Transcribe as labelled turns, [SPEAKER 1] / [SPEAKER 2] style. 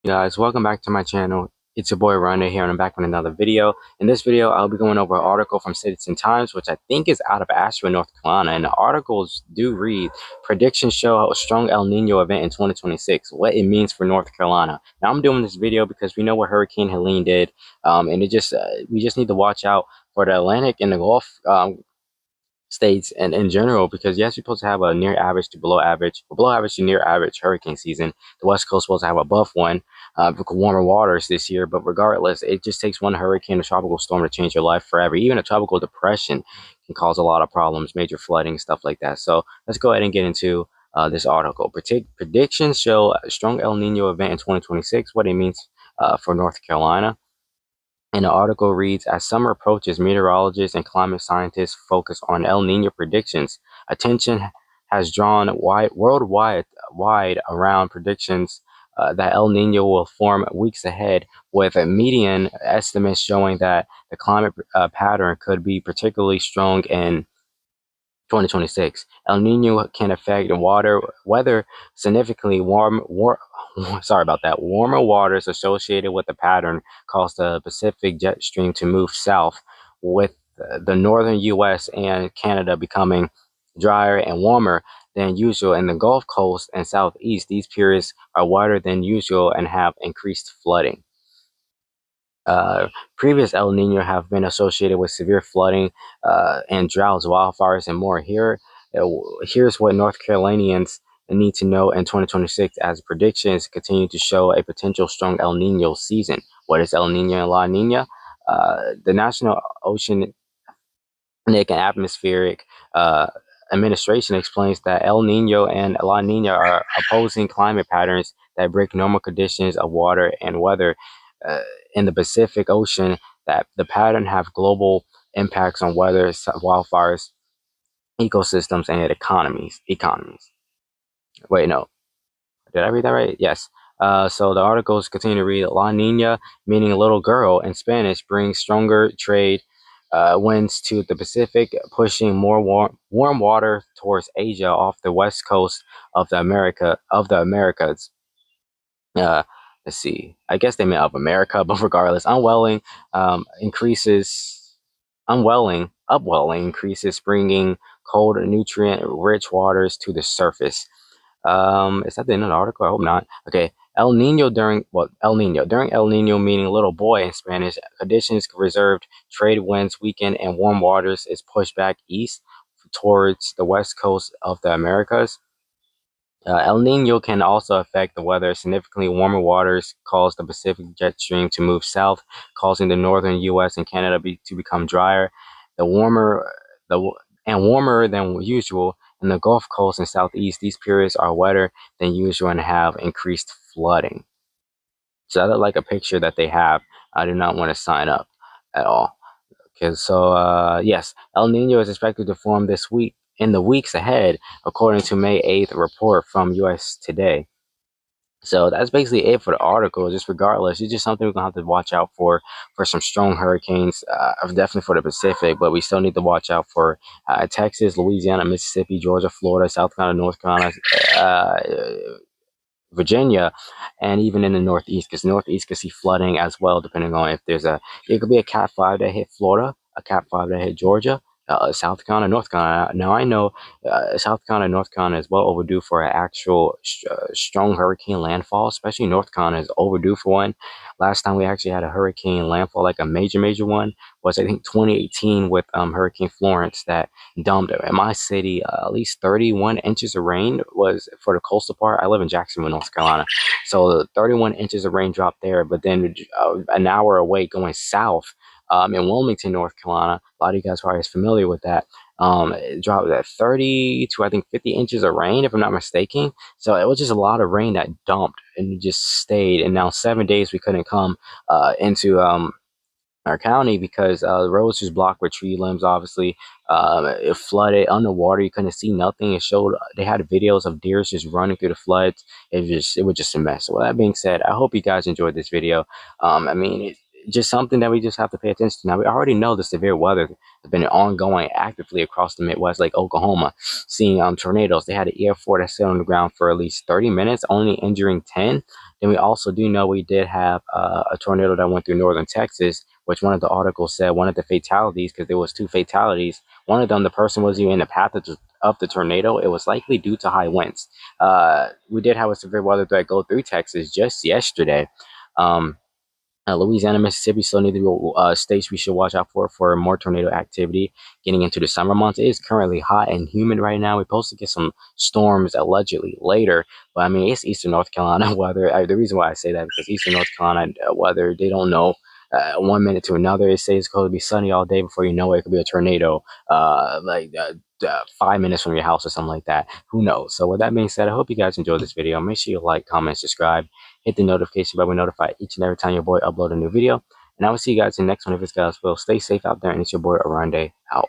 [SPEAKER 1] Guys, welcome back to my channel. It's your boy Rhonda here, and I'm back with another video. In this video, I'll be going over an article from Citizen Times, which I think is out of Asheville, North Carolina. And the articles do read, predictions show a strong El Nino event in 2026, what it means for North Carolina. Now, I'm doing this video because we know what Hurricane Helene did, and we just need to watch out for the Atlantic and the Gulf states and in general, because yes, you're supposed to have a near average to below average, or below average to near average hurricane season. The West Coast supposed to have above one, because warmer waters this year. But regardless, it just takes one hurricane or tropical storm to change your life forever. Even a tropical depression can cause a lot of problems, major flooding, stuff like that. So let's go ahead and get into this article. Predictions show a strong El Nino event in 2026, what it means for North Carolina. And the article reads, as summer approaches, meteorologists and climate scientists focus on El Nino predictions. Attention has drawn worldwide around predictions that El Nino will form weeks ahead, with a median estimates showing that the climate pattern could be particularly strong in 2026. El Nino can affect weather significantly sorry about that. Warmer waters associated with the pattern cause the Pacific jet stream to move south, with the northern U.S. and Canada becoming drier and warmer than usual. In the Gulf Coast and Southeast, these periods are wider than usual and have increased flooding. Previous El Nino have been associated with severe flooding and droughts, wildfires, and more. Here's what North Carolinians need to know in 2026, as predictions continue to show a potential strong El Nino season. What is El Nino and La Nina? The National Oceanic and Atmospheric Administration explains that El Nino and La Nina are opposing climate patterns that break normal conditions of water and weather uh, in the Pacific Ocean. That the pattern have global impacts on weather, wildfires, ecosystems, and economies. Wait, no, did I read that right? Yes. So the articles continue to read, La Nina, meaning little girl in Spanish, brings stronger trade winds to the Pacific, pushing more warm water towards Asia off the west coast of the Americas. Uh, let's see. I guess they meant of America, but regardless, upwelling increases, bringing cold, nutrient-rich waters to the surface. Is that the end of the article? I hope not. Okay. El Nino. During El Nino, meaning little boy in Spanish, conditions reserved, trade winds weaken, and warm waters is pushed back east towards the west coast of the Americas. El Nino can also affect the weather. Significantly warmer waters cause the Pacific jet stream to move south, causing the northern U.S. and Canada to become drier. The warmer, the and warmer than usual in the Gulf Coast and Southeast. These periods are wetter than usual and have increased flooding. So I like a picture that they have. I do not want to sign up at all. Okay, so yes, El Nino is expected to form this week in the weeks ahead, according to May 8th report from US Today. So that's basically it for the article. Just regardless, it's just something we're gonna have to watch out for some strong hurricanes, definitely for the Pacific. But we still need to watch out for Texas, Louisiana, Mississippi, Georgia, Florida, South Carolina, North Carolina, uh, Virginia, and even in the Northeast, because Northeast could see flooding as well, depending on if it could be a Cat 5 that hit Florida, a Cat 5 that hit Georgia, South Carolina, North Carolina. Now I know South Carolina, North Carolina is well overdue for an actual strong hurricane landfall, especially North Carolina is overdue for one. Last time we actually had a hurricane landfall, like a major one, was I think 2018 with Hurricane Florence, that dumped in my city at least 31 inches of rain was for the coastal part. I live in Jacksonville, North Carolina, so 31 inches of rain dropped there. But then an hour away going south, in Wilmington, North Carolina, a lot of you guys probably is familiar with that. It dropped at 30 to I think 50 inches of rain, if I'm not mistaken. So it was just a lot of rain that dumped and just stayed. And now 7 days we couldn't come into our county because the roads just blocked with tree limbs. Obviously, it flooded underwater. You couldn't see nothing. It showed they had videos of deer just running through the floods. It was just a mess. So with that being said, I hope you guys enjoyed this video. I mean, just something that we just have to pay attention to. Now, we already know the severe weather has been ongoing actively across the Midwest, like Oklahoma, seeing tornadoes. They had an EF4 that sat on the ground for at least 30 minutes, only injuring 10. Then we also do know we did have a tornado that went through northern Texas, which one of the articles said one of the fatalities, because there was two fatalities. One of them, the person was even in the path of the tornado. It was likely due to high winds. We did have a severe weather threat go through Texas just yesterday. Um, Louisiana, Mississippi still need to be states we should watch out for more tornado activity getting into the summer months. It is currently hot and humid right now. We're supposed to get some storms allegedly later, but I mean, it's Eastern North Carolina weather. The reason why I say that because Eastern North Carolina weather, they don't know. 1 minute to another, it says it's going to be sunny all day. Before you know it, it could be a tornado. 5 minutes from your house or something like that. Who knows? So with that being said, I hope you guys enjoyed this video. Make sure you like, comment, subscribe. Hit the notification bell. We're notified each and every time your boy upload a new video. And I will see you guys in the next one. If it's guys will stay safe out there. And it's your boy Arande out.